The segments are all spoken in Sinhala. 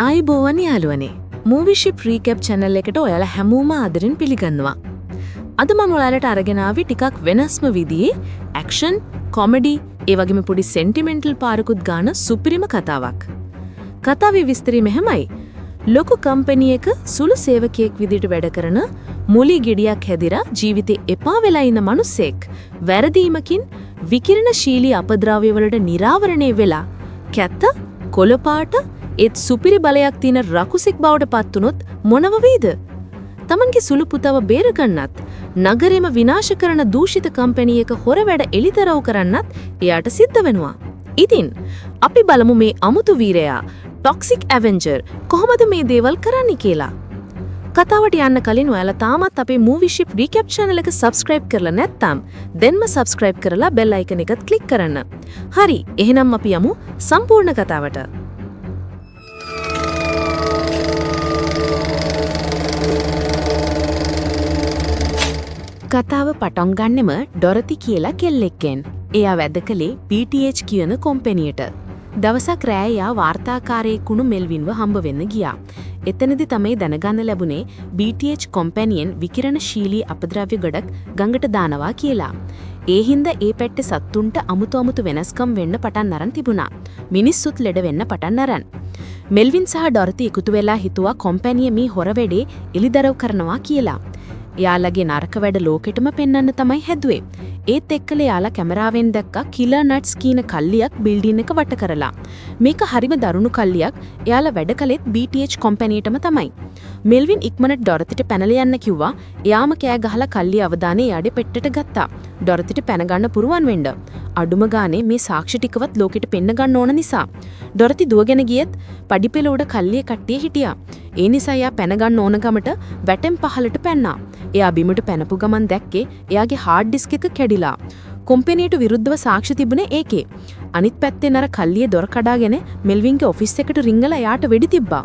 ආයුබෝවන් යාළුවනේ. මූවිෂිප් රීකැප් channel එකට ඔයාලා හැමෝම ආදරෙන් පිළිගන්නවා. අද මම ඔයාලට අරගෙන ආවේ ටිකක් වෙනස්ම විදිහේ ඇක්ෂන්, කොමඩි, ඒ වගේම පොඩි සෙන්ටිමෙන්ටල් පාරකුත් ගන්න සුපිරිම කතාවක්. කතාවේ විස්තරය මෙහෙමයි. ලොකු කම්පැනි එක සුළු සේවකයෙක් විදිහට වැඩ කරන මුලි ගෙඩියක් හැදිලා ජීවිතේ එපා වෙලා ඉන්න මිනිස්සෙක් වැරදීමකින් විකිරණශීලී අපද්‍රව්‍ය වලට නිරාවරණය වෙලා කැත්ත කොළපාට ඒත් සුපිරි බලයක් තියෙන රකුසෙක් බවට පත් වුනොත් මොනව වෙයිද? තමන්ගේ සුළු පුතව බේරගන්නත් නගරෙම විනාශ කරන දූෂිත කම්පැනි එක හොර වැඩ එලිතරව් කරන්නත් එයාට සිද්ධ වෙනවා. ඉතින් අපි බලමු මේ අමුතු වීරයා ටොක්සික් ඇවෙන්ජර් කොහොමද මේ දේවල් කරන්නේ කියලා. කතාවට යන්න කලින් ඔයාලා තාමත් අපේ මූවිෂිප් රීකැප් channel එක subscribe කරලා නැත්නම් දෙන්ම subscribe කරලා bell icon එකත් click කරන්න. හරි, එහෙනම් අපි යමු සම්පූර්ණ කතාවට. කතාව පටන් ගන්නෙම ඩොරති කියලා කෙල්ලෙක්ගෙන්. එයා වැඩ කළේ BTH කියන කම්පැනියට. දවසක් රෑ එයා වාර්තාකාරයෙකුණු මෙල්වින්ව හම්බ වෙන්න ගියා. එතනදි තමයි දැනගන්න ලැබුණේ BTH කම්පැනියෙන් විකිරණශීලී අපද්‍රව්‍ය ගොඩක් ගඟට දානවා කියලා. ඒ හින්දා ඒ පැත්තේ සත්තුන්ට අමුතු වෙනස්කම් වෙන්න පටන් අරන් තිබුණා. මිනිස්සුත් ලෙඩ වෙන්න පටන් අරන්. මෙල්වින් සහ ඩොරති එකතු වෙලා හිතුවා කම්පැනිය මේ හොර වැඩේ එලිදරව් කරනවා කියලා. යාළගේ නරක වැඩ ලෝකෙටම පෙන්වන්න තමයි හැදුවේ. ඒත් එක්කල යාලා කැමරාවෙන් දැක්කා කිලර් නට්ස් කියන කල්ලියක් බිල්ඩින් එක වට කරලා. මේක හරිම දරුණු කල්ලියක්. යාලා වැඩ කළෙත් BTH කම්පැනියටම තමයි. මෙල්වින් ඉක්මනට ඩොරතිට පැනලා යන්න කිව්වා. එයාම කෑ ගහලා කල්ලිය අවදානේ යාඩේ පෙට්ටට ගත්තා. ඩොරතිට පැන ගන්න පුරුවන් වෙන්න. අඩුම ගානේ මේ සාක්ෂි ටිකවත් ලෝකෙට පෙන්න ගන්න ඕන නිසා. ඩොරති දුවගෙන ගියෙත් පඩිපෙළ උඩ කල්ලිය කට්ටිය හිටියා. ඒ නිසා එයා පැන ගන්න ඕන ගමට වැටෙන් පහලට පැන්නා. එයා බිමට පැනපු ගමන් දැක්කේ එයාගේ හાર્ඩ් ඩිස්ක් එක කැඩිලා. කම්පැනියට විරුද්ධව සාක්ෂි තිබුණේ ඒකේ. අනිත් පැත්තේ නර කල්ලියේ දොර කඩාගෙන මෙල්වින්ගේ ඔෆිස් එකට රිංගලා එයාට වෙඩි තිබ්බා.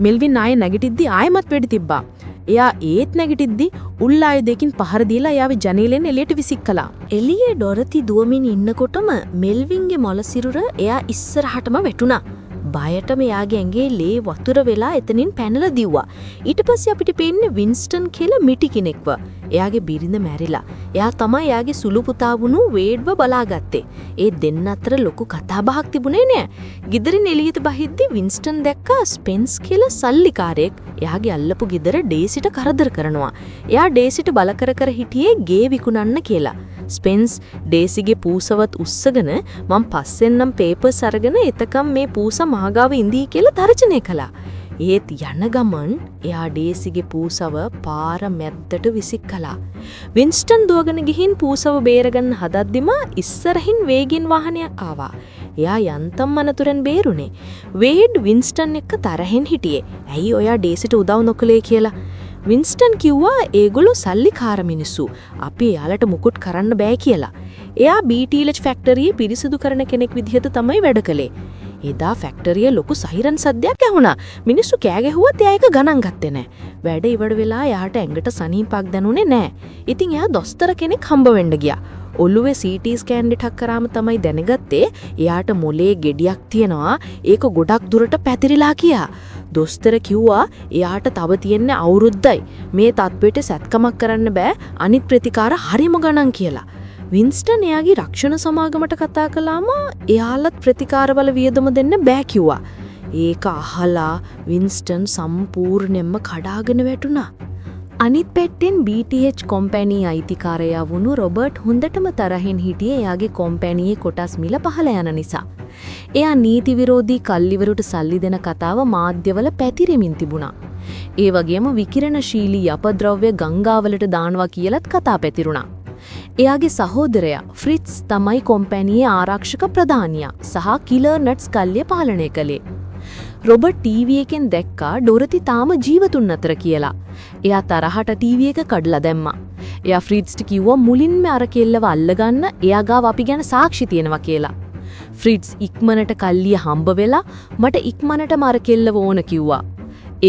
මෙල්වින් ආයේ නැගිටිද්දි ආයෙමත් වෙඩි තිබ්බා. එයා ඒත් නැගිටිද්දි උල් ආයුධයකින් පහර දීලා එයාව ජනේලෙන් එළියට විසික්කලා. එළියේ ඩොරති දුවමින් ඉන්නකොටම මෙල්වින්ගේ මොළ සිරුර එයා ඉස්සරහටම වැටුණා. බයටම එයාගේ ඇඟේ ලේ වතුර වෙලා එතනින් පැනලා දිව්වා. ඊට පස්සේ අපිට පේන්නේ වින්ස්ටන් කියලා මිටි කෙනෙක්ව. එයාගේ බිරිඳ මැරිලා. එයා තමයි එයාගේ සුළු පුතා වුණු වේඩ්ව බලාගත්තේ. ඒ දෙන්න අතර ලොකු කතා බහක් තිබුණේ නෑ. ගෙදරින් එළියට බහිද්දි වින්ස්ටන් දැක්කා ස්පෙන්ස් කියලා සල්ලිකාරයෙක් එයාගේ අල්ලපු ගෙදර ඩේසිට කරදර කරනවා. එයා ඩේසිට බල කර හිටියේ ගේ විකුණන්න කියලා. ස්පෙන්ස් ඩේසිගේ පූසවත් උස්සගෙන මම පස්සෙන්නම් පේපර්ස් අරගෙන එතකම් මේ පූස මහගාව ඉඳී කියලා තර්ජනය කළා. ඒත් යන ගමන් එයා ඩේසිගේ පූසව පාර මැද්දට විසිකලා. වින්ස්ටන් දුවගෙන ගිහින් පූසව බේරගන්න හදද්දිම ඉස්සරහින් වේගෙන් වාහනයක් ආවා. එයා යන්තම් අනතුරෙන් බේරුනේ. වේඩ් වින්ස්ටන් එක්ක තරහෙන් හිටියේ. ඇයි ඔයා ඩේසිට උදව් නොකළේ කියලා. වින්ස්ටන් කිව්වා ඒගොල්ලෝ සල්ලිකාර මිනිස්සු. අපි එයාලට මුකුත් කරන්න බෑ කියලා. එයා BTH ෆැක්ටරියේ පිරිසිදු කරන කෙනෙක් විදිහට තමයි වැඩ කළේ. එදා ෆැක්ටරියේ ලොකු සයිරන් සද්දයක් ඇහුණා. මිනිස්සු කෑ ගැහුවත් එයා ඒක ගණන් ගත්තේ නෑ. වැඩ ඉවර වෙලා එයාට ඇඟට සනීපක් දැනුනේ නෑ. ඉතින් එයා දොස්තර කෙනෙක් හම්බ වෙන්න ගියා. ඔළුවේ CT ස්කෑන් එකක් කරාම තමයි දැනගත්තේ එයාට මොලේ ගෙඩියක් තියෙනවා. ඒක ගොඩක් දුරට පැතිරිලා කියා. දොස්තර කිව්වා එයාට තව තියෙන්නේ අවුරුද්දයි. මේ තත්ත්වයට සැත්කමක් කරන්න බෑ. අනිත් ප්‍රතිකාර හරිම ගණන් කියලා. වින්ස්ටන් එයාගේ රක්ෂණ සමාගමට කතා කළාම එයාලත් ප්‍රතිකාරවල වියදම දෙන්න බෑ කිව්වා. ඒක අහලා වින්ස්ටන් සම්පූර්ණයෙන්ම කඩාගෙන වැටුණා. අනිත් පැත්තෙන් BTH කම්පැනි අයිතිකාරයා වුණු රොබර්ට් හොඳටම තරහින් හිටියේ එයාගේ කම්පැනියේ කොටස් මිල පහළ යන නිසා. එයා නීති විරෝධී කල්ලිවරුට සල්ලි දෙන කතාව මාධ්‍යවල පැතිරෙමින් තිබුණා. ඒ වගේම විකිරණශීලී අපද්‍රව්‍ය ගංගාවලට දානවා කියලත් කතා පැතිරුණා. එයාගේ සහෝදරයා ෆ්‍රිට්ස් තමයි කම්පැනියේ ආරක්ෂක ප්‍රධානියා සහ කිලර් නට්ස් කල්ලිය පාලනය කළේ. රොබර්ට් ටීවී එකෙන් දැක්කා ඩොරති තාම ජීවතුන් අතර කියලා. එයා තරහට ටීවී එක කඩලා දැම්මා. එයා ෆ්‍රිට්ස්ට කිව්වා මුලින්ම අර කෙල්ලව අල්ලගන්න එයා ගාව අපි ගැන සාක්ෂි තියෙනවා කියලා. ෆ්‍රිට්ස් ඉක්මනට කල්ලිය හම්බ වෙලා මට ඉක්මනටම අර කෙල්ලව ඕන කිව්වා.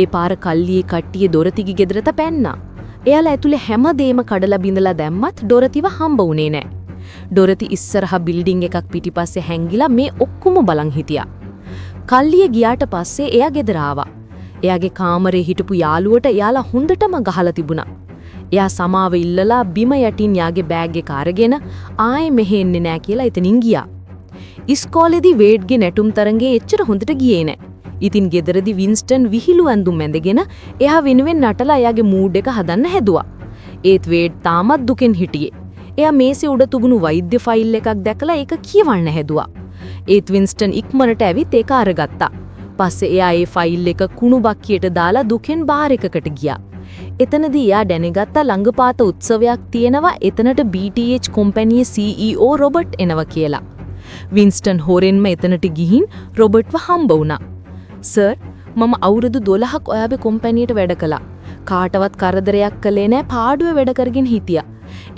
ඒ පාර කල්ලියේ කට්ටිය ඩොරතිගේ ගෙදරට පැන්නා. එයාලා ඇතුලේ හැමදේම කඩලා බිඳලා දැම්මත් ඩොරතිව හම්බ වුණේ නැහැ. ඩොරති ඉස්සරහා බිල්ඩින් එකක් පිටිපස්සේ හැංගිලා මේ ඔක්කොම බලන් හිටියා. කල්ලිය ගියාට පස්සේ එයා ගෙදර ආවා. එයාගේ කාමරේ හිටපු යාළුවට එයාලා හොඳටම ගහලා තිබුණා. එයා සමාව ඉල්ලලා බිම යටින් යාගේ බෑග් එක අරගෙන ආයේ මෙහෙ එන්නේ නෑ කියලා එතනින් ගියා. ඉස්කෝලේදී වේඩ්ගේ නැටුම් තරංගේ එච්චර හොඳට ගියේ නෑ. ඉතින් ගෙදරදී වින්ස්ටන් විහිළු ඇඳුම් ඇඳගෙන එයා වෙනුවෙන් නටලා එයාගේ මූඩ් එක හදන්න හැදුවා. ඒත් වේඩ් තාමත් දුකෙන් හිටියේ. එයා මේසේ උඩ තුබුණු වෛද්‍ය ෆයිල් එකක් දැකලා ඒක කියවන්න හැදුවා. ඒත් වින්ස්ටන් ඉක්මනට ඇවිත් ඒක අරගත්තා. පස්සේ එයා ඒ ෆයිල් එක කුණු බක්කියට දාලා දුකෙන් බාර් එකකට ගියා. එතනදී එයා දැනගත්තා ළඟපාත උත්සවයක් තියෙනවා එතනට BTH කම්පැනියේ CEO රොබර්ට් එනවා කියලා. වින්ස්ටන් හොරෙන්ම එතනට ගිහින් රොබර්ට්ව හම්බ වුණා. සර් මම අවුරුදු 12ක් ඔයාගේ කම්පැනියට වැඩ කළා. කාටවත් කරදරයක් කළේ නැහැ පාඩුවේ වැඩ කරගෙන හිටියා.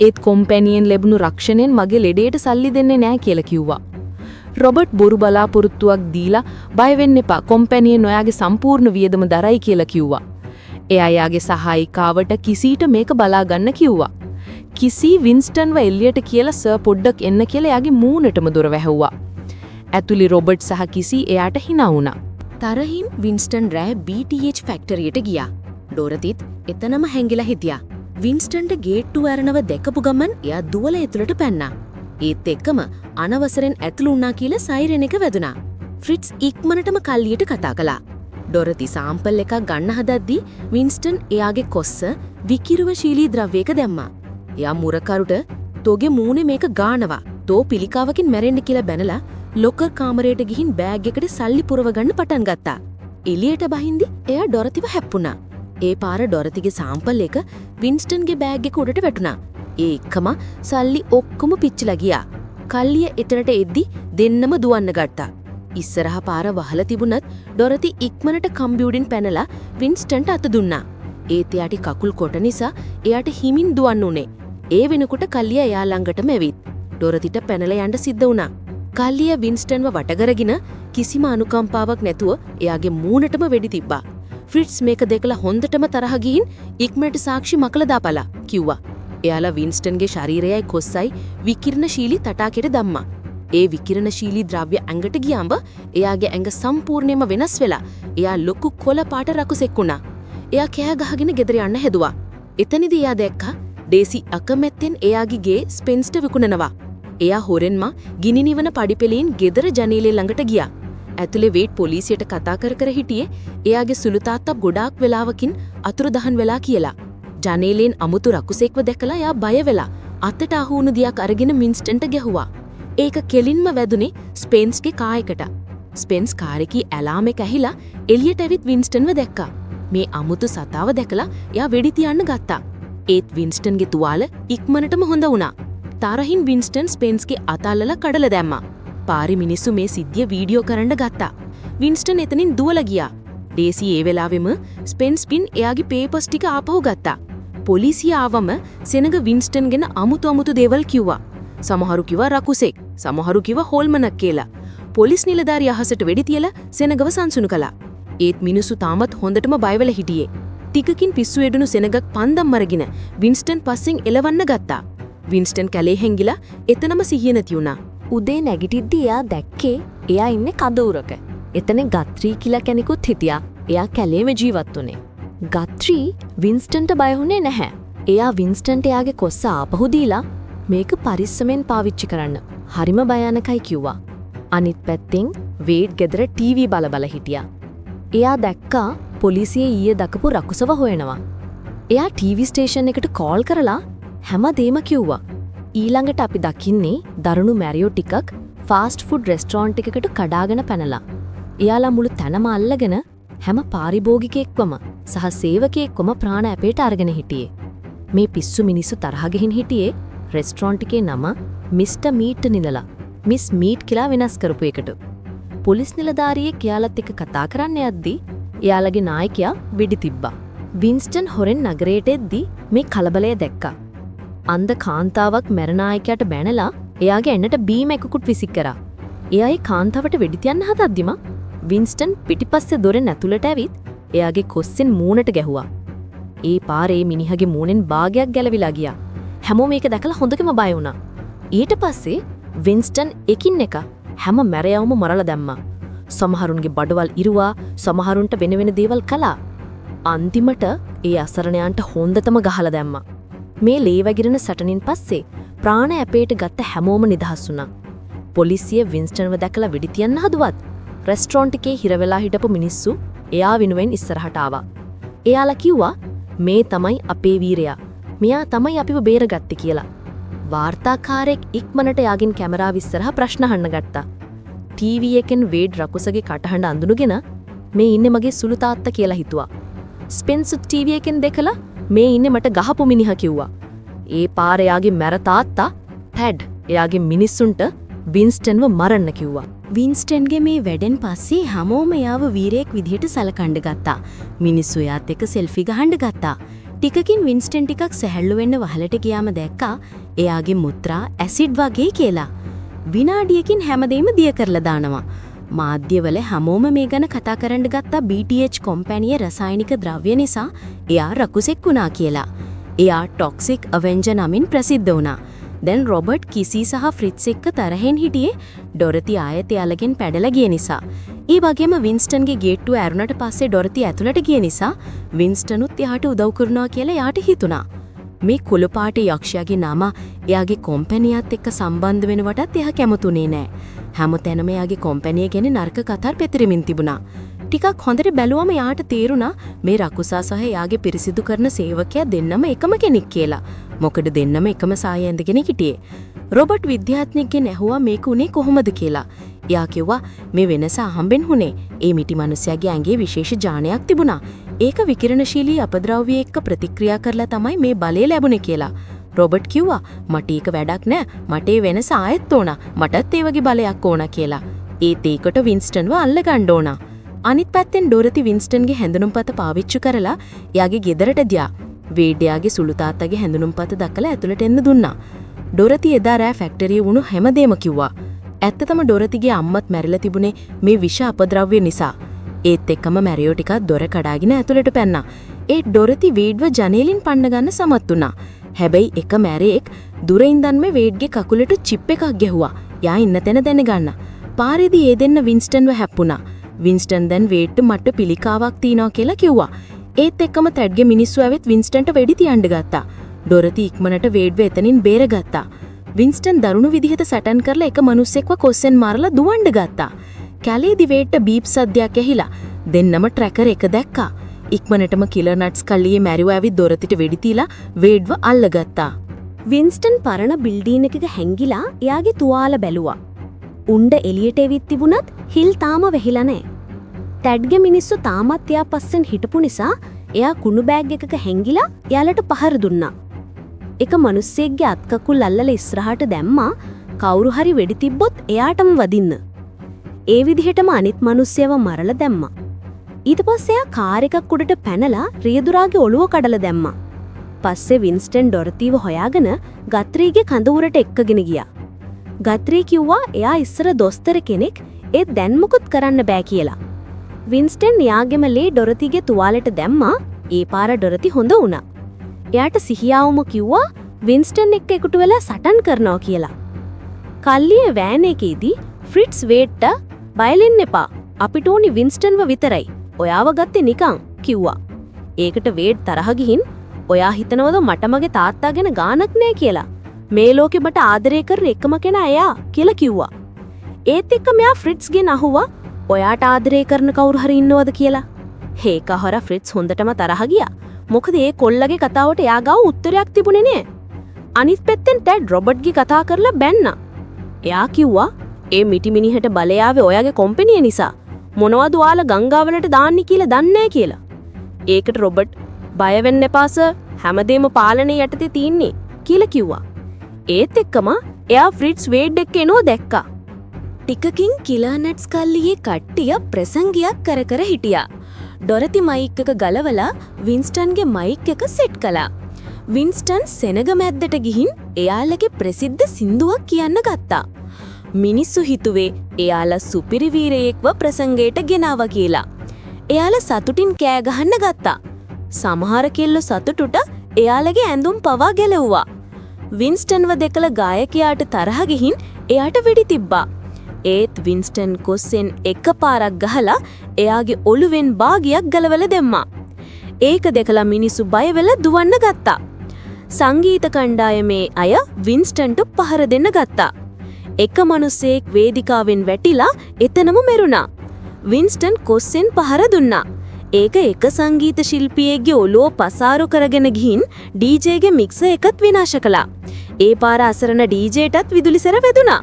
ඒත් කම්පැනියෙන් ලැබුණු රක්ෂණයෙන් මගේ ලෙඩේට සල්ලි දෙන්නේ නැහැ කියලා කිව්වා. රොබර්ට් බොරු බලාපොරොත්තුවක් දීලා බය වෙන්න එපා කම්පැනියෙන් ඔයාගේ සම්පූර්ණ වියදම දරයි කියලා කිව්වා. එයා යාගේ සහායිකාවට කිසිට මේක බලා ගන්න කිව්වා. කිසි වින්ස්ටන්ව එල්ලියට කියලා සර් පොඩ්ඩක් එන්න කියලා යාගේ මූණටම දොර වැහුවා. ඇතුලේ රොබර්ට් සහ කිසි එයාට hina වුණා. තරහින් වින්ස්ටන් රෑ BTH ෆැක්ටරියට ගියා. ඩොරතිත් එතනම හැංගිලා හිටියා. වින්ස්ටන්ට ගේට්ටුව ඇරනව දැකපු ගමන් එයා දුවලා ඇතුළට පැන්නා. ඒත් එක්කම අනවසරෙන් ඇතුළු වුණා කියලා සයිරන් එක වැදුනා. ෆ්‍රිට්ස් ඉක්මනටම කල්ලියට කතා කළා. ඩොරති සාම්පල් එකක් ගන්න හදද්දී වින්ස්ටන් එයාගේ කොස්ස විකිරවශීලී ද්‍රව්‍යයක දැම්මා. එයා මුරකරුට "තෝගේ මූණේ මේක ගානවා. තෝ පිළිකාවකින් මැරෙන්න" කියලා බැනලා ලොකර් කාමරයට ගිහින් බෑග් එකට සල්ලි පුරව ගන්න පටන් ගත්තා. එළියට බහින්දි එයා ඩොරතිව හැප්පුණා. ඒ පාර ඩොරතිගේ සාම්පල් එක වින්ස්ටන්ගේ බෑග් එක උඩට වැටුණා. ඒ එක්කම සල්ලි ඔක්කොම පිච්චිලා ගියා. කල්ලිය එතනට එද්දි දෙන්නම දුවන්න ගත්තා. ඉස්සරහ පාර වහලා තිබුණත් ඩොරති ඉක්මනට කම්බියුඩින් පැනලා වින්ස්ටන්ට අත දුන්නා. ඒත් එයාට කකුල් කොට නිසා එයාට හිමින් දුවන්න උනේ. ඒ වෙනකොට කල්ලිය එයා ළඟටම ඇවිත් ඩොරතිට පැනලා යන්න සිද්ධ වුණා. කල්ලිය වින්ස්ටන්ව වටකරගෙන කිසිම අනුකම්පාවක් නැතුව එයාගේ මූණටම වෙඩි තිබ්බා. ෆ්‍රිට්ස් මේක දැකලා හොඳටම තරහ ගිහින් ඉක්මනට සාක්ෂි මකලා දාපලා කිව්වා. එයාලා වින්ස්ටන්ගේ ශරීරයයි කොස්සයි විකිරණශීලී තටාකෙට දැම්මා. ඒ විකිරණශීලී ද්‍රව්‍ය ඇඟට ගියාම එයාගේ ඇඟ සම්පූර්ණයෙන්ම වෙනස් වෙලා එයා ලොකු කොළ පාට රකුසෙක් වුණා. එයා කෑ ගහගෙන ගෙදර යන්න හැදුවා. එතනදී එයා දැක්කා ඩේසි අකමැත්තෙන් එයාගේ ගේ ස්පෙන්ස්ට විකුණනවා. එයා හොරෙන්ම ගිනි නිවන පඩිපෙළෙන් ගෙදර ජනේලේ ළඟට ගියා. ඇතුලේ වේට් පොලිසියට කතා කර හිටියේ එයාගේ සුළු තාත්තා ගොඩාක් වෙලාවකින් අතුරුදහන් වෙලා කියලා. ජනේලෙන් අමුතු රකුසෙක්ව දැකලා එයා බය වෙලා අතට අහු වුණු දියක් අරගෙන වින්ස්ටන්ට ගැහුවා. ඒක කෙලින්ම වැදුනේ ස්පෙන්ස්ගේ කායකට. ස්පෙන්ස් කාරේකී ඇලාම් එක ඇහිලා එළියට ඇවිත් වින්ස්ටන්ව දැක්කා. මේ අමුතු සතාව දැකලා එයා වෙඩි තියන්න ගත්තා. ඒත් වින්ස්ටන්ගේ තුවාල ඉක්මනටම හොඳ වුණා. තරහින් වින්ස්ටන් ස්පෙන්ස්ගේ අත අල්ලලා කඩලා දැම්මා. පාරි මිනිස්සු මේ සිද්ධිය වීඩියෝ කරන්න ගත්තා. වින්ස්ටන් එතනින් දුවලා ගියා. ඩේසි ඒ වෙලාවෙම ස්පෙන්ස් පින් එයාගේ පේපර්ස් ටික ආපහු ගත්තා. පොලිසිය ආවම සෙනග වින්ස්ටන් ගැන අමුතු දේවල් කිව්වා. සමහරු කිව්වා රකුසෙක්, සමහරු කිව්වා හොල්මනක් කියලා. පොලිස් නිලධාරි අහසට වෙඩි තියලා සෙනගව සංසුණු කළා. ඒත් මිනිස්සු තාමත් හොඳටම බය වෙලා හිටියේ. ටිකකින් පිස්සු එඩුණු සෙනගක් පන්දම් අරගෙන වින්ස්ටන් පස්සෙන් එලවන්න ගත්තා. වින්ස්ටන් කැලේ හැංගිලා එතනම සිහිය නැති වුණා. උදේ නැගිටිද්දී එයා දැක්කේ එයා ඉන්නේ කඳවුරක. එතන ගත්‍රී කියලා කෙනෙකුත් හිටියා. එයා කැලේම ජීවත් වුණේ. ගත්‍රී වින්ස්ටන්ට බය වුණේ නැහැ. එයා වින්ස්ටන්ට එයාගේ කොස්ස ආපහු දීලා මේක පරිස්සමෙන් පාවිච්චි කරන්න. හරිම භයානකයි කිව්වා. අනිත් පැත්තෙන් වේඩ් ගෙදර ටීවී බල හිටියා. එයා දැක්කා පොලිසිය ඊයේ දකපු රකුසව හොයනවා. එයා ටීවී ස්ටේෂන් එකට කෝල් කරලා හැමදේම කිව්වා. ඊළඟට අපි දකින්නේ දරුණු මැරියෝ ටිකක් ෆාස්ට් ෆුඩ් රෙස්ටොරන්ට් එකකට කඩාගෙන පැනලා. එයාලා මුළු තැනම අල්ලගෙන හැම පාරිභෝගිකයෙක්වම සහ සේවකයෙක්වම ප්‍රාණ ඇපේට අරගෙන හිටියේ. මේ පිස්සු මිනිස්සු තරහ ගිහින් හිටියේ රෙස්ටොරන්ට් එකේ නම මිස්ටර් මීට් නිලලා මිස් මීට් කියලා වෙනස් කරපු එකට. පොලිස් නිලධාරියෙක් එයාලත් එක්ක කතා කරන්න යද්දී එයාලගේ නායකයා වෙඩි තිබ්බා. වින්ස්ටන් හොරෙන් නගරයට එද්දී මේ කලබලය දැක්කා. අන්ධ කාන්තාවක් මැරනායකයාට බැනලා එයාගේ ඇන්නට බීම එකකුත් විසික් කරා. එයා ඒ කාන්තාවට වෙඩි තියන්න හදද්දිම වින්ස්ටන් පිටිපස්සේ දොරෙන් ඇතුළට ඇවිත් එයාගේ කොස්සෙන් මූණට ගැහුවා. ඒ පාරේ මිනිහගේ මූණෙන් භාගයක් ගැලවිලා ගියා. හැමෝම මේක දැකලා හොඳටම බය වුණා. ඊට පස්සේ වින්ස්ටන් එකින් එක හැම මැරයවම මරලා දැම්මා. සමහරුන්ගේ බඩවල් ඉරුවා, සමහරුන්ට වෙන වෙන දේවල් කළා. අන්තිමට ඒ අසරණයන්ට හොඳටම ගහලා දැම්මා. මේ ලේ වැగిරෙන සටනින් පස්සේ ප්‍රාණ ඇපේට ගත්ත හැමෝම නිදහස් වුණා. පොලිසිය වින්ස්ටන්ව දැකලා වෙඩි තියන්න හදුවත් රෙස්ටොරන්ට් එකේ හිර වෙලා හිටපු මිනිස්සු එයා වෙනුවෙන් ඉස්සරහට ආවා. එයාලා කිව්වා මේ තමයි අපේ වීරයා. මෙයා තමයි අපිව බේරගත්තේ කියලා. වාර්තාකාරයෙක් ඉක්මනට යාගින් කැමරාව ඉස්සරහා ප්‍රශ්න අහන්න ගත්තා. ටීවී එකෙන් වේඩ් රකුසගේ කටහඬ අඳුනගෙන මේ ඉන්නේ මගේ සුළු තාත්තා කියලා හිතුවා. ස්පෙන්සර් ටීවී එකෙන් දැකලා මේ ඉන්නේ මට ගහපු මිනිහා කිව්වා. ඒ පාරේ යාගේ මැර තාත්තා ටැඩ් එයාගේ මිනිස්සුන්ට වින්ස්ටන්ව මරන්න කිව්වා. වින්ස්ටන්ගේ මේ වැඩෙන් පස්සේ හැමෝම එයාව වීරයෙක් විදිහට සලකන්න ගත්තා. මිනිස්සු එයාත් එක්ක සෙල්ෆි ගහන්න ගත්තා. ටිකකින් වින්ස්ටන් ටිකක් සැහැල්ලු වෙන්න වහලට ගියාම දැක්කා එයාගේ මුත්‍රා ඇසිඩ් වගේ කියලා. විනාඩියකින් හැමදේම දිය කරලා දානවා. මාධ්‍යවල හැමෝම මේ ගැන කතා කරන්න ගත්තා BTH කොම්පැනියේ රසායනික ද්‍රව්‍ය නිසා එයා රකුසෙක් වුණා කියලා. එයා ටොක්සික් අවෙන්ජර් නමින් ප්‍රසිද්ධ වුණා. දැන් රොබර්ට් කිසි සහ ෆ්‍රිට්ස් එක්ක තරහෙන් හිටියේ ඩොරති ආයෙත් එයාලගෙන් පැඩලා ගිය නිසා. ඒ වගේම වින්ස්ටන්ගේ ගේට්ටුව ඇරුණට පස්සේ ඩොරති ඇතුළට ගිය නිසා වින්ස්ටනුත් එයාට උදව් කරනවා කියලා එයාට හිතුණා. මේ කුළුපාට යක්ෂයාගේ නම එයාගේ කොම්පැනියත් එක්ක සම්බන්ධ වෙනවටත් එයා කැමතුනේ නෑ. හැමතැනම එයාගේ කොම්පැනිය ගැන නරක කතා පැතිරෙමින් තිබුණා. ටිකක් හොඳට බැලුවම එයාට තේරුණා මේ රකුසා සහ එයාගේ පිරිසිදු කරන සේවකයා දෙන්නම එකම කෙනෙක් කියලා. මොකද දෙන්නම එකම සාය ඇඳගෙන හිටියේ. රොබර්ට් විද්‍යාඥයෙක්ගෙන් ඇහුවා මේක උනේ කොහොමද කියලා. එයා කිව්වා මේ වෙනස අහම්බෙන් වුණේ. ඒ මිටි මිනිසයාගේ ඇඟේ විශේෂ ජානයක් තිබුණා. ඒක විකිරණශීලී අපද්‍රව්‍ය එක්ක ප්‍රතික්‍රියා කරලා තමයි මේ බලය ලැබුණේ කියලා. රොබර්ට් කිව්වා මට ඒක වැඩක් නෑ. මට ඒ වෙනස ආයෙත් ඕන. මටත් ඒ වගේ බලයක් ඕන කියලා. ඒත් ඒකට වින්ස්ටන්ව අල්ලගන්න ඕන. අනිත් පැත්තෙන් ඩොරති වින්ස්ටන්ගේ හැඳුනුම්පත පාවිච්චි කරලා එයාගේ ගෙදරට ගියා. වේඩ්යාගේ සුළු තාත්තගේ හැඳුනුම්පත දැකලා ඇතුළට එන්න දුන්නා. ඩොරති එදා රෑ ෆැක්ටරියේ වුණු හැමදේම කිව්වා. ඇත්තටම ඩොරතිගේ අම්මත් මැරිලා තිබුණේ මේ විෂ අපද්‍රව්‍ය නිසා. ඒත් එක්කම මැරියෝ ටිකක් දොර කඩාගෙන ඇතුළට පැන්නා. ඒ ඩොරති වේඩ්ව ජනේලින් පන්න ගන්න සමත් වුණා. හැබැයි එක මැරෙක් දුර ඉඳන්ම වේඩ්ගේ කකුලට චිප් එකක් ගැහුවා. යා ඉන්න තැන දැනගන්න. පාරේදී ඒ දෙන්න වින්ස්ටන්ව හැප්පුණා. වින්ස්ටන් දැන් වේඩ්ට මට පිළිකාවක් තියනවා කියලා කිව්වා. ඒත් එක්කම තැඩ්ගේ මිනිස්සු ඇවිත් වින්ස්ටන්ට වෙඩි තියන්න ගත්තා. ඩොරති ඉක්මනට වේඩ්ව එතනින් බේරගත්තා. වින්ස්ටන් දරුණු විදිහට සැටන් කරලා එක මිනිස්සෙක්ව කොස්සෙන් මාරලා දුවන්න ගත්තා. කැලේදි වේඩ්ට බීප් සද්දයක් ඇහිලා දෙන්නම ට්‍රැකර් එක දැක්කා. ඉක්මනටම කිලර් නට්ස් කල්ලියේ මැරිව ඇවිත් දොරතිට වෙඩි තියලා වේඩ්ව අල්ලගත්තා. වින්ස්ටන් පරණ බිල්ඩින් එකක හැංගිලා එයාගේ තුවාල බැලුවා. උණ්ඩ එළියට එවිත් තිබුණත් හිල් තාම වෙහිලා නැහැ. ටැඩ්ගේ මිනිස්සු තාමත් එයා පස්සෙන් හිටපු නිසා එයා කුණු බෑග් එකක හැංගිලා එයාලට පහර දුන්නා. එක මිනිස්සෙක්ගේ අත් කකුල් අල්ලලා ඉස්සරහට දැම්මා කවුරු හරි වෙඩි තිබ්බොත් එයාටම වදින්න. ඒ විදිහටම අනිත් මිනිස්සයව මරලා දැම්මා. ඊට පස්සේ එයා කාර් එකක් උඩට පැනලා රියදුරාගේ ඔළුව කඩලා දැම්මා. පස්සේ වින්ස්ටන් ඩොරතිව හොයාගෙන ගත්‍රීගේ කඳවුරට එක්කගෙන ගියා. ගත්‍රී කිව්වා එයා ඉස්සර දොස්තර කෙනෙක් ඒත් දැන් මොකුත් කරන්න බෑ කියලා. වින්ස්ටන් යාගෙම ලේ ඩොරතිගේ තුවාලෙට දැම්මා. ඒ පාර ඩොරති හොඳ වුණා. එයාට සිහියාවම කිව්වා වින්ස්ටන් එක්ක එකතු වෙලා සටන් කරනවා කියලා. කල්ලියේ වෑන් එකේදී ෆ්‍රිට්ස් වේඩ්ට බයලෙන්න එපා. අපිට ඕනි වින්ස්ටන්ව විතරයි. ඔයාව ගත්තේ නිකන් කිව්වා. ඒකට වේඩ් තරහ ගිහින් ඔයා හිතනවද මට මගේ තාත්තා ගැන ගානක් නෑ කියලා? මේ ලෝකෙ මට ආදරය කරන එකම කෙනා එයා කියලා කිව්වා. ඒත් එක්ක මෙයා ෆ්‍රිට්ස්ගෙන් අහුවා ඔයාට ආදරය කරන කවුරු හරි ඉන්නවද කියලා. ඒක අහර ෆ්‍රිට්ස් හොඳටම තරහ ගියා. මොකද ඒ කොල්ලගේ කතාවට එයා ගාව උත්තරයක් තිබුණේ නෑ. අනිත් පැත්තෙන් ටැඩ් රොබර්ට්ගේ කතා කරලා බැන්නා. එයා කිව්වා ඒ මිටි මිනිහට බලය ආවේ ඔයාගේ කොම්පැනිය නිසා. මොනවද ඔයාලා ගංගාවලට දාන්නේ කියලා දන්නේ නැහැ කියලා. ඒකට රොබර්ට් බය වෙන්න එපා සර්. හැමදේම පාලනය යටතේ තින්නේ කියලා කිව්වා. ඒත් එක්කම එයා ෆ්‍රිට්ස් වේඩ් එක්ක එනෝ දැක්කා. ටිකකින් කිලර් නට්ස් කල්ලියේ කට්ටිය ප්‍රසංගයක් කර කර හිටියා. ඩොරති මයික් එක ගලවලා වින්ස්ටන්ගේ මයික් එක සෙට් කළා. වින්ස්ටන් සෙනග මැද්දට ගිහින් එයාලගේ ප්‍රසිද්ධ සින්දුවක් කියන්න ගත්තා. මිනිස්සු හිතුවේ එයාලා සුපිරි වීරයෙක්ව ප්‍රසංගයට ගෙනාවා කියලා. එයාලා සතුටින් කෑ ගහන්න ගත්තා. සමහර කෙල්ලෝ සතුටුට එයාලගේ ඇඳුම් පවා ගැලවුවා. වින්ස්ටන්ව දෙකල ගායකයාට තරහ ගිහින් එයාට වෙඩි තිබ්බා. ඒත් වින්ස්ටන් කොස්සෙන් එක පාරක් ගහලා එයාගේ ඔළුවෙන් භාගයක් ගලවල දැම්මා. ඒක දෙකලා මිනිස්සු බය වෙලා දුවන්න ගත්තා. සංගීත කණ්ඩායමේ අය වින්ස්ටන්ට පහර දෙන්න ගත්තා. එක මිනිසෙක් වේදිකාවෙන් වැටිලා එතනම මැරුණා. වින්ස්ටන් කොස්සෙන් පහර දුන්නා. ඒක එක සංගීත ශිල්පියෙක්ගේ ඔළුව පසාරු කරගෙන ගිහින් ඩීජේගේ මික්සර් එකත් විනාශ කළා. ඒ පාර අසරණ ඩීජේටත් විදුලිසර වැදුනා.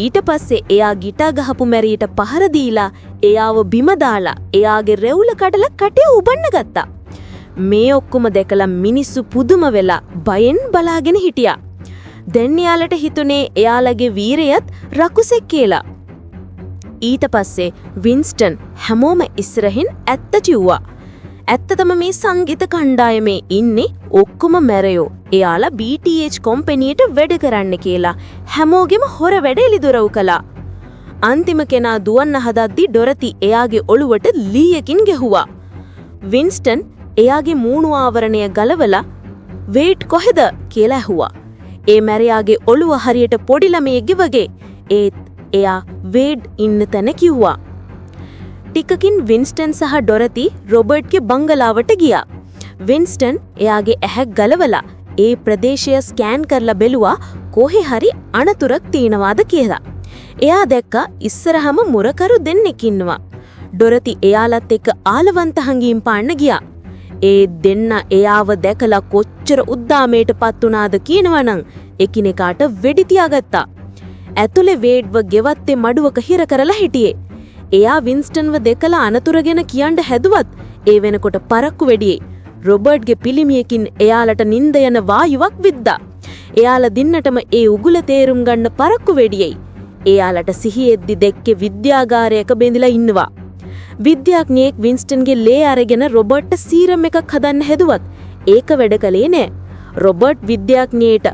ඊට පස්සේ එයා ගිටා ගහපු මැරියට පහර දීලා එයාව බිම දාලා එයාගේ රෙවුල කඩලා කටේ උබන්න ගත්තා. මේ ඔක්කොම දැකලා මිනිස්සු පුදුම වෙලා බයෙන් බලාගෙන හිටියා. දැන් එයාලට හිතුනේ එයාලගේ වීරයත් රකුසෙක් කියලා. ඊට පස්සේ වින්ස්ටන් හැමෝම ඉස්සරහින් ඇත්ත කිව්වා. ඇත්තටම මේ සංගීත කණ්ඩායමේ ඉන්නේ ඔක්කොම මැරයෝ. එයාලා BTH කම්පැනියට වැඩ කරන්න කියලා හැමෝගෙම හොර වැඩ එළිදොරව් කළා. අන්තිම කෙනා දුවන්න හදද්දි ඩොරති එයාගේ ඔළුවට ලීයකින් ගැහුවා. වින්ස්ටන් එයාගේ මූණු ආවරණය ගලවලා "වේට් කොහෙද?" කියලා ඇහුවා. ඒ මැරයාගේ ඔළුව හරියට පොඩි ළමයෙක්ගේ වගේ. ඒත් එයා වේඩ් ඉන්න තැන කිව්වා. ටිකකින් වින්ස්ටන් සහ ඩොරති රොබර්ට්ගේ බංගලාවට ගියා. වින්ස්ටන් එයාගේ ඇහැ ගලවලා ඒ ප්‍රදේශය ස්කෑන් කරලා බැලුවා කොහේ හරි අනතුරක් තියෙනවාද කියලා. එයා දැක්කා ඉස්සරහම මුරකරු දෙන්නෙක් ඉන්නවා. ඩොරති එයාලත් එක්ක ආලවන්ත හංගීම් පාන්න ගියා. ඒ දෙන්න එයාව දැකලා කොච්චර උද්දාමයටපත් වුණාද කියනවනම් එකිනෙකාට වෙඩි තියාගත්තා. ඇතුලේ වේඩ්ව ගෙවත්තේ මඩුවක හිර කරලා හිටියේ. එයා වින්ස්ටන්ව දෙකලා අනතුර ගැන කියන්න හැදුවත් ඒ වෙනකොට පරක්කු වෙඩියේ. රොබර්ට්ගේ පිළිමියකින් එයාලට නිින්ද යන වායුවක් විද්දා. එයාලා දින්නටම ඒ උගුල තේරුම් ගන්න පරක්කු වෙඩියයි. එයාලට සිහියෙද්දි දැක්කේ විද්‍යාගාරයක බැඳිලා ඉන්නවා. විද්‍යාඥයෙක් වින්ස්ටන්ගේ ලේ අරගෙන රොබර්ට්ට සීරම් එකක් හදන්න හැදුවත් ඒක වැඩ කළේ නෑ. රොබර්ට් විද්‍යාඥයට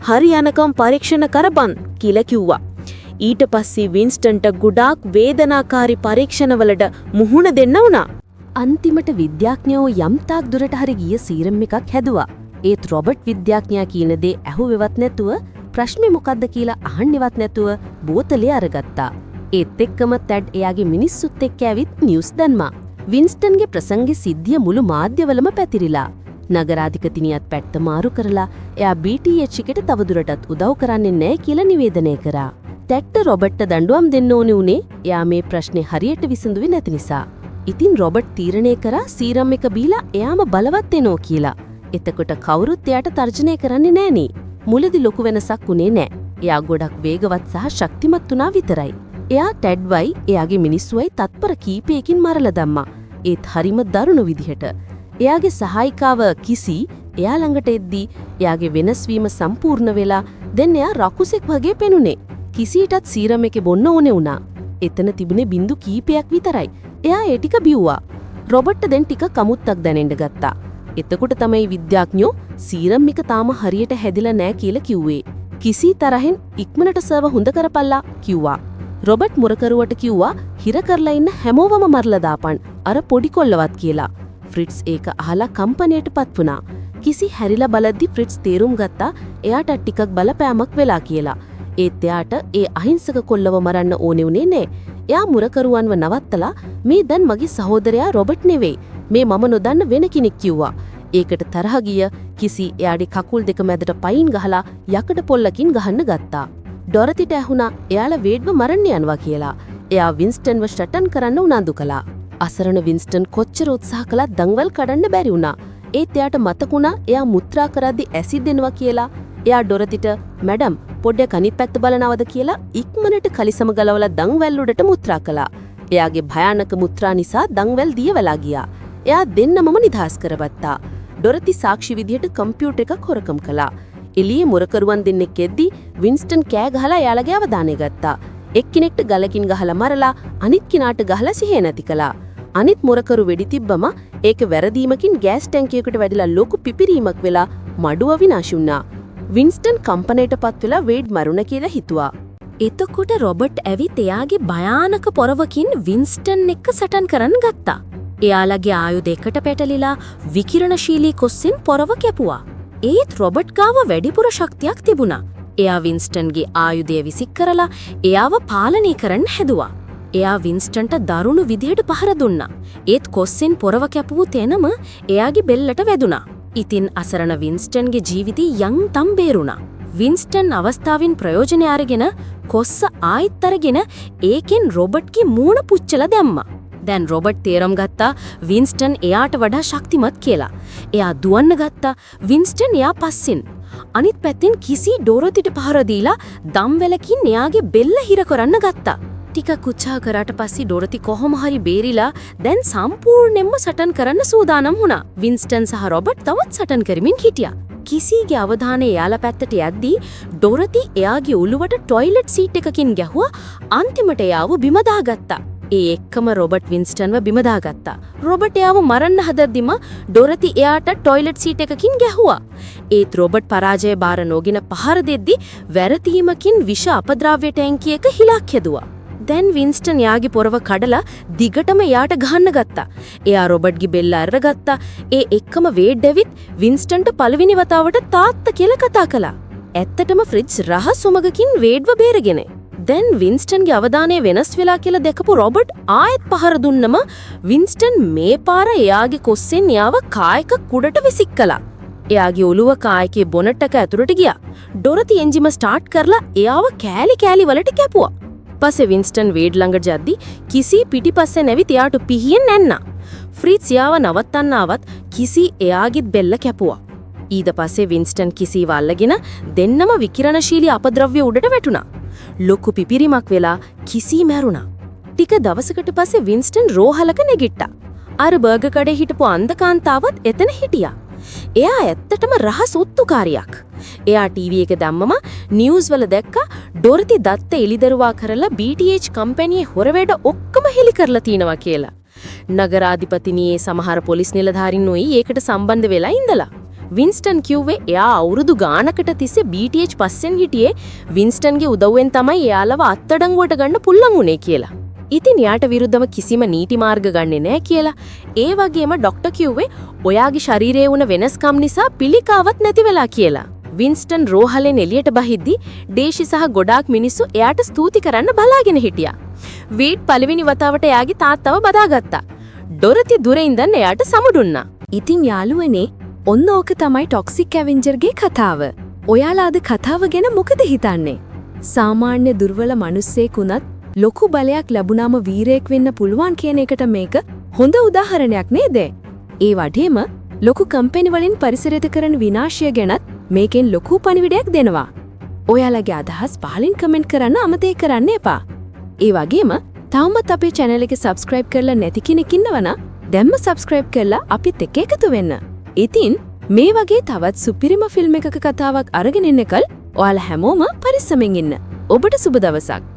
"හරි යනකම් පරීක්ෂණ කරපන්" කියලා කිව්වා. ඊට පස්සේ වින්ස්ටන්ට ගොඩාක් වේදනාකාරී පරීක්ෂණවලට මුහුණ දෙන්න වුණා. අන්තිමට විද්‍යාඥයෝ යම් තාක් දුරට හරි ගිය සීරම් එකක් හැදුවා. ඒත් රොබර්ට් විද්‍යාඥයා කියන දේ ඇහුවෙවත් නැතුව ප්‍රශ්නේ මොකද්ද කියලා අහන්නේවත් නැතුව බෝතලේ අරගත්තා. ඒත් එක්කම ටෙඩ් එයාගේ මිනිස්සුත් එක්ක ඇවිත් නිවුස් දැම්මා. වින්ස්ටන්ගේ ප්‍රසංගේ සිද්ධිය මුළු මාධ්‍යවලම පැතිරිලා. නගරාධිපතිනියත් පැත්ත මාරු කරලා එයා BTH එකට තවදුරටත් උදව් කරන්නේ නැහැ කියලා නිවේදනය කරා. ටෙඩ්ට රොබර්ට්ට දඬුවම් දෙන්න ඕනේ උනේ එයා මේ ප්‍රශ්නේ හරියට විසඳුවේ නැති නිසා. ඉතින් රොබර්ට් තීරණය කරා සීරම් එක බීලා එයාම බලවත් වෙනෝ කියලා. එතකොට කවුරුත් එයාට තර්ජනය කරන්නේ නෑනේ. මුලදී ලොකු වෙනසක් උනේ නෑ. එයා ගොඩක් වේගවත් සහ ශක්තිමත් වුණා විතරයි. එයා ටෙඩ්වයි එයාගේ මිනිස්සුවයි තත්පර කීපයකින් මරලා දැම්මා. ඒත් හරිම දරුණු විදිහට. එයාගේ සහායිකාව කිසි එයා ළඟට එද්දී එයාගේ වෙනස්වීම සම්පූර්ණ වෙලා දැන් එයා රකුසෙක් වගේ පෙනුනේ. කිසියටත් සීරම් එකේ බොන්න ඕනේ වුණා. එතන තිබුණේ බින්දු කීපයක් විතරයි. එයා ඒ ටික බිව්වා. රොබර්ට් දැන් ටික කමුත්තක් දැනෙන්න ගත්තා. එතකොට තමයි විද්‍යාඥයෝ සීරම් එක තාම හරියට හැදිලා නැහැ කියලා කිව්වේ. කිසි තරහෙන් ඉක්මනට සර්ව හොඳ කරපල්ලා කිව්වා. රොබර්ට් මුරකරුවට කිව්වා හිර කරලා ඉන්න හැමෝවම මරලා දාපන් අර පොඩි කොල්ලවත් කියලා. ෆ්‍රිට්ස් ඒක අහලා කම්පණයටපත් වුණා. කිසි හැරිලා බලද්දි ෆ්‍රිට්ස් තේරුම් ගත්තා එයාට ටිකක් බලපෑමක් වෙලා කියලා. ඒත් එයාට ඒ අහිංසක කොල්ලව මරන්න ඕනේ උනේ නෑ. එයා මුරකරුවන්ව නවත්තලා මේ දැන් මගේ සහෝදරයා රොබර්ට් නෙවෙයි. මේ මම නොදන්න වෙන කෙනෙක් කිව්වා. ඒකට තරහ ගිය කිසි එයාගේ කකුල් දෙක මැදට පයින් ගහලා යකඩ පොල්ලකින් ගහන්න ගත්තා. ඩොරතිට ඇහුණා එයාලා වේඩ්ව මරන්න යනවා කියලා. එයා වින්ස්ටන්ව ෂටන් කරන්න උනන්දු කළා. අසරණ වින්ස්ටන් කොච්චර උත්සාහ කළත් දඟවල් කඩන්න බැරි වුණා. ඒත් එයාට මතකුණා එයා මුත්‍රා කරද්දි ඇසිඩ් දෙනවා කියලා. එයා ඩොරතිට "මැඩම් පොඩ්ඩක් අනිත් පැත්ත බලනවද" කියලා ඉක්මනට කලිසම ගලවලා දඟවැල් උඩට මුත්‍රා කළා. එයාගේ භයානක මුත්‍රා නිසා දඟවැල් දිය වෙලා ගියා. එයා දෙන්නමම නිදහස් කරගත්තා. ඩොරති සාක්ෂි විදියට කම්පියුටර් එකක් හොරකම් කළා. එළියේ මුරකරුවන් දෙන්නෙක් එද්දි වින්ස්ටන් කෑ ගහලා එයාලගේ අවධානය ගත්තා. එක්කෙනෙක්ට ගලකින් ගහලා මරලා අනිත් කෙනාට ගහලා සිහිය නැති කළා. අනිත් මුරකරු වෙඩි තිබ්බම ඒක වැරදීමකින් ගෑස් ටැංකියකට වැදිලා ලොකු පිපිරීමක් වෙලා මඩුව විනාශ වුණා. වින්ස්ටන් කම්පනයටපත් වෙලා වේඩ් මරුණ කියලා හිතුවා. එතකොට රොබර්ට් ඇවිත් එයාගේ භයානක පොරවකින් වින්ස්ටන් එක්ක සටන් කරන්න ගත්තා. එයාලගේ ආයුධ එකට පැටලිලා විකිරණශීලී කොස්සෙන් පොරව කැපුවා. ඒත් රොබට් ගාව වැඩිපුර ශක්තියක් තිබුණා. එයා වින්ස්ටන්ගේ ආයුධය විසික් කරලා එයාව පාලනය කරන්න හැදුවා. එයා වින්ස්ටන්ට දරුණු විදිහට පහර දුන්නා. ඒත් කොස්සෙන් පොරව කැපුණු තැනම එයාගේ බෙල්ලට වැදුනා. ඉතින් අසරණ වින්ස්ටන්ගේ ජීවිතය යන්තම් බේරුණා. වින්ස්ටන් අවස්ථාවෙන් ප්‍රයෝජනය අරගෙන කොස්ස ආයෙත් අරගෙන ඒකෙන් රොබට්ගේ මූණ පුච්චලා දැම්මා. දැන් රොබට් තේරුම් ගත්තා වින්ස්ටන් එයාට වඩා ශක්තිමත් කියලා. එයා දුවන්න ගත්තා වින්ස්ටන් එයා පස්සෙන්. අනිත් පැත්තෙන් කිසි ඩොරොතිට පහර දීලා දම්වැලකින් එයාගේ බෙල්ල හිර කරන්න ගත්තා. ටිකක් උත්සාහ කරාට පස්සේ ඩොරොති කොහොම හරි බේරිලා දැන් සම්පූර්ණයෙන්ම සටන් කරන්න සූදානම් වුණා. වින්ස්ටන් සහ රොබට් තවත් සටන් කරමින් හිටියා. කිසිගේ අවධානය එයාලා පැත්තට යද්දී ඩොරොති එයාගේ ඔළුවට ටොයිලට් සීට් එකකින් ගැහුවා. අන්තිමට එයාව බිම දාගත්තා. ඒ එක්කම රොබට් වින්ස්ටන්ව බිම දාගත්තා. රොබට් එයාව මරන්න හදද්දිම ඩොරොති එයාට ටොයිලට් සීට් එකකින් ගැහුවා. ඒත් රොබට් පරාජය බාර නොගෙන පහර දෙද්දි වැරදීමකින් විෂ අපද්‍රව්‍ය ටැංකිය එක හිලක් හැදුවා. දැන් වින්ස්ටන් යාගේ පොරව කඩලා දිගටම එයාට ගහන්න ගත්තා. එයා රොබට්ගේ බෙල්ල අරගත්තා. ඒ එක්කම වේඩ් ඇවිත් වින්ස්ටන්ට පළවෙනි වතාවට තාත්තා කියලා කතා කළා. ඇත්තටම ෆ්‍රිජ් රහස් සොමගකින් වේඩ්ව බේරගෙන. දැන් වින්ස්ටන්ගේ අවධානය වෙනස් වෙලා කියලා දැකපු රොබට් ආයෙත් පහර දුන්නම වින්ස්ටන් මේ පාර එයාගේ කොස්සෙන් එයාව කායක කුඩට විසික් කළා. එයාගේ ඔළුව කායකේ බොනට් එක ඇතුළට ගියා. ඩොරොති එන්ජිම ස්ටාර්ට් කරලා එයාව කෑලි කෑලි වලට කැපුවා. පස්සේ වින්ස්ටන් වේඩ් ළඟට යද්දි කිසි පිටිපස්සේ නැවිත් එයාට පිහියෙන් නැන්නා. ෆ්‍රිට්ස් එයාව නවත්තන්න ආවත් කිසි එයාගෙත් බෙල්ල කැපුවා. ඊට පස්සේ වින්ස්ටන් කිසිව අල්ලගෙන දෙන්නම විකිරණශීලී අපද්‍රව්‍ය උඩට වැටුණා. ලොකු පිපිරීමක් වෙලා කිසි මැරුණා. ටික දවසකට පස්සේ වින්ස්ටන් රෝහලක නැගිට්ටා. අර බර්ගර් කඩේ හිටපු අන්ධකාන්තාවත් එතන හිටියා. එයා ඇත්තටම රහස් ඔත්තුකාරියක්. එයා ටීවී එක දැම්මම නිවුස් වල දැක්කා ඩොරොති දත්ත එලිදරුවා කරලා BTH කම්පැනියේ හොරවැඩ ඔක්කොම හෙලි කරලා තිනවා කියලා. නගරාධිපතිනියේ සමහර පොලිස් නිලධාරීන්වෝයි ඒකට සම්බන්ධ වෙලා ඉඳලා. වින්ස්ටන් කිව්වේ එයා අවුරුදු ගානකට තිස්සේ BTH පස්සෙන් හිටියේ වින්ස්ටන්ගේ උදව්වෙන් තමයි එයාලව අත්අඩංගුවට ගන්න පුළුවන් උනේ කියලා. ඉතින් යාට විරුද්ධව කිසිම නීති මාර්ග ගන්නෙ නෑ කියලා. ඒ වගේම ડોක්ටර් කිව්වේ ඔයාගේ ශරීරයේ වුණ වෙනස්කම් නිසා පිළිකාවක් නැති වෙලා කියලා. වින්ස්ටන් රෝහලෙන් එළියට බහිද්දි ඩේෂි සහ ගොඩාක් මිනිස්සු එයාට ස්තුති කරන්න බලාගෙන හිටියා. වීඩ් පළවෙනි වතාවට එයාගේ තාත්තව බදාගත්තා. ඩොරොති දුරින් ඉඳන් එයාට සමුදුන්නා. ඉතින් යාළුවනේ ඔන්න ඕක තමයි ටොක්සික් ඇවෙන්ජර්ගේ කතාව. ඔයාලා අද කතාව ගැන මොකද හිතන්නේ? සාමාන්‍ය දුර්වල මිනිස්සෙක් උනත් ලොකු බලයක් ලැබුණාම වීරයෙක් වෙන්න පුළුවන් කියන එකට මේක හොඳ උදාහරණයක් නේද? ඒ වගේම ලොකු කම්පැනි වලින් පරිසරයට කරන විනාශය ගැනත් මේකෙන් ලොකු පණිවිඩයක් දෙනවා. ඔයාලගේ අදහස් පහලින් කමෙන්ට් කරන්න අමතක කරන්න එපා. ඒ වගේම තවමත් අපේ channel එක subscribe කරලා නැති කෙනෙක් ඉන්නවනම් දැන්ම subscribe කරලා අපිත් එක්ක එකතු වෙන්න. ඉතින් මේ වගේ තවත් සුපිරිම ෆිල්ම් එකක කතාවක් අරගෙන එන්නකල් ඔයාලා හැමෝම පරිස්සමෙන් ඉන්න. ඔබට සුබ දවසක්.